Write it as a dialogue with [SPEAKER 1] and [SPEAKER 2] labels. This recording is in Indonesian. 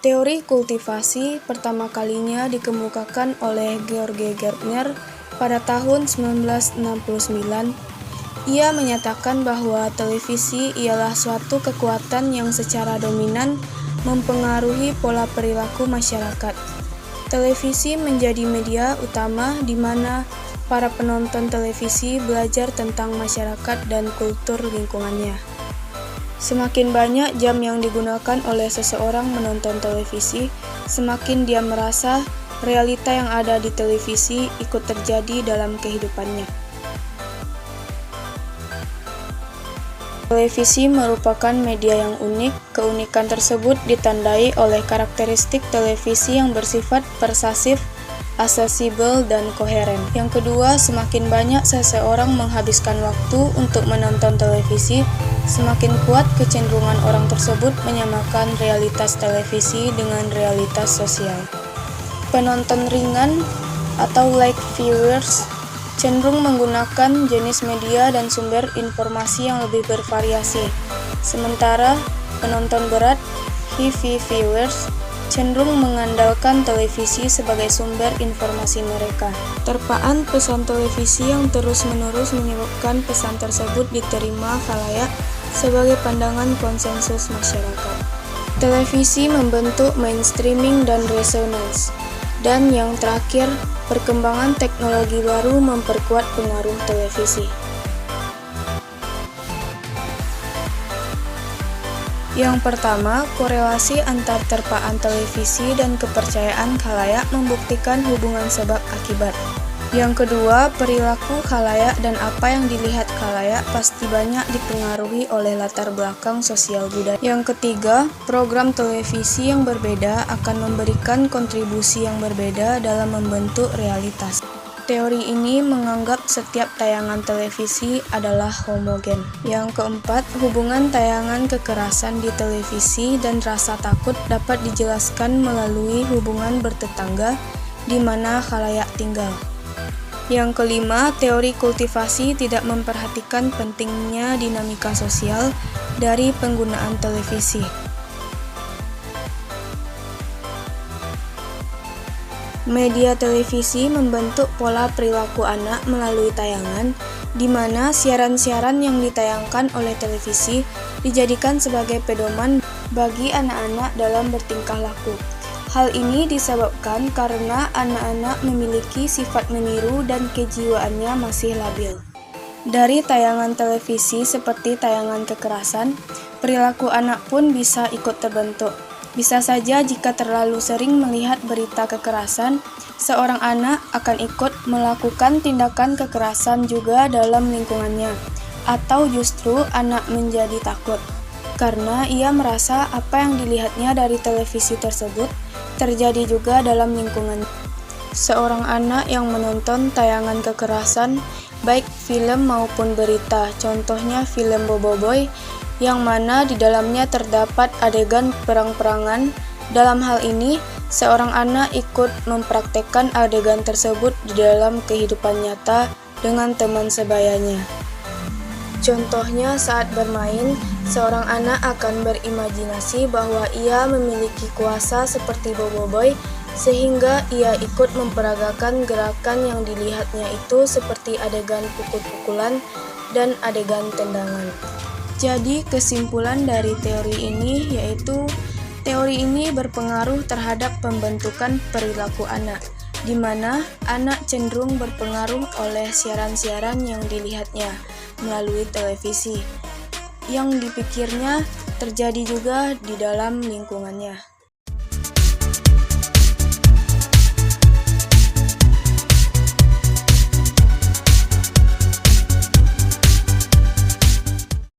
[SPEAKER 1] Teori kultivasi pertama kalinya dikemukakan oleh George Gardner pada tahun 1969. Ia menyatakan bahwa televisi ialah suatu kekuatan yang secara dominan mempengaruhi pola perilaku masyarakat. Televisi menjadi media utama di mana para penonton televisi belajar tentang masyarakat dan kultur lingkungannya. Semakin banyak jam yang digunakan oleh seseorang menonton televisi, semakin dia merasa realita yang ada di televisi ikut terjadi dalam kehidupannya. Televisi merupakan media yang unik. Keunikan tersebut ditandai oleh karakteristik televisi yang bersifat persasif, aksesibel, dan koheren. Yang kedua, semakin banyak seseorang menghabiskan waktu untuk menonton televisi, semakin kuat kecenderungan orang tersebut menyamakan realitas televisi dengan realitas sosial. Penonton ringan atau light viewers cenderung menggunakan jenis media dan sumber informasi yang lebih bervariasi. Sementara penonton berat, heavy viewers, cenderung mengandalkan televisi sebagai sumber informasi mereka. Terpaan pesan televisi yang terus-menerus menyebabkan pesan tersebut diterima khalayak sebagai pandangan konsensus masyarakat. Televisi membentuk mainstreaming dan resonance. Dan yang terakhir, perkembangan teknologi baru memperkuat pengaruh televisi. Yang pertama, korelasi antar terpaan televisi dan kepercayaan khalayak membuktikan hubungan sebab akibat. Yang kedua, perilaku khalayak dan apa yang dilihat khalayak pasti banyak dipengaruhi oleh latar belakang sosial budaya. Yang ketiga, program televisi yang berbeda akan memberikan kontribusi yang berbeda dalam membentuk realitas. Teori ini menganggap setiap tayangan televisi adalah homogen. Yang keempat, hubungan tayangan kekerasan di televisi dan rasa takut dapat dijelaskan melalui hubungan bertetangga di mana khalayak tinggal. Yang kelima, teori kultivasi tidak memperhatikan pentingnya dinamika sosial dari penggunaan televisi. Media televisi membentuk pola perilaku anak melalui tayangan, di mana siaran-siaran yang ditayangkan oleh televisi dijadikan sebagai pedoman bagi anak-anak dalam bertingkah laku. Hal ini disebabkan karena anak-anak memiliki sifat meniru dan kejiwaannya masih labil. Dari tayangan televisi seperti tayangan kekerasan, perilaku anak pun bisa ikut terbentuk. Bisa saja jika terlalu sering melihat berita kekerasan, seorang anak akan ikut melakukan tindakan kekerasan juga dalam lingkungannya, atau justru anak menjadi takut karena ia merasa apa yang dilihatnya dari televisi tersebut terjadi juga dalam lingkungan. Seorang anak yang menonton tayangan kekerasan, baik film maupun berita, contohnya film Boboiboy, yang mana di dalamnya terdapat adegan perang-perangan. Dalam hal ini, seorang anak ikut mempraktekkan adegan tersebut di dalam kehidupan nyata dengan teman sebayanya. Contohnya saat bermain, seorang anak akan berimajinasi bahwa ia memiliki kuasa seperti Boboiboy, sehingga ia ikut memperagakan gerakan yang dilihatnya itu seperti adegan pukul-pukulan dan adegan tendangan. Jadi kesimpulan dari teori ini yaitu teori ini berpengaruh terhadap pembentukan perilaku anak, di mana anak cenderung berpengaruh oleh siaran-siaran yang dilihatnya melalui televisi, yang dipikirnya terjadi juga di dalam lingkungannya.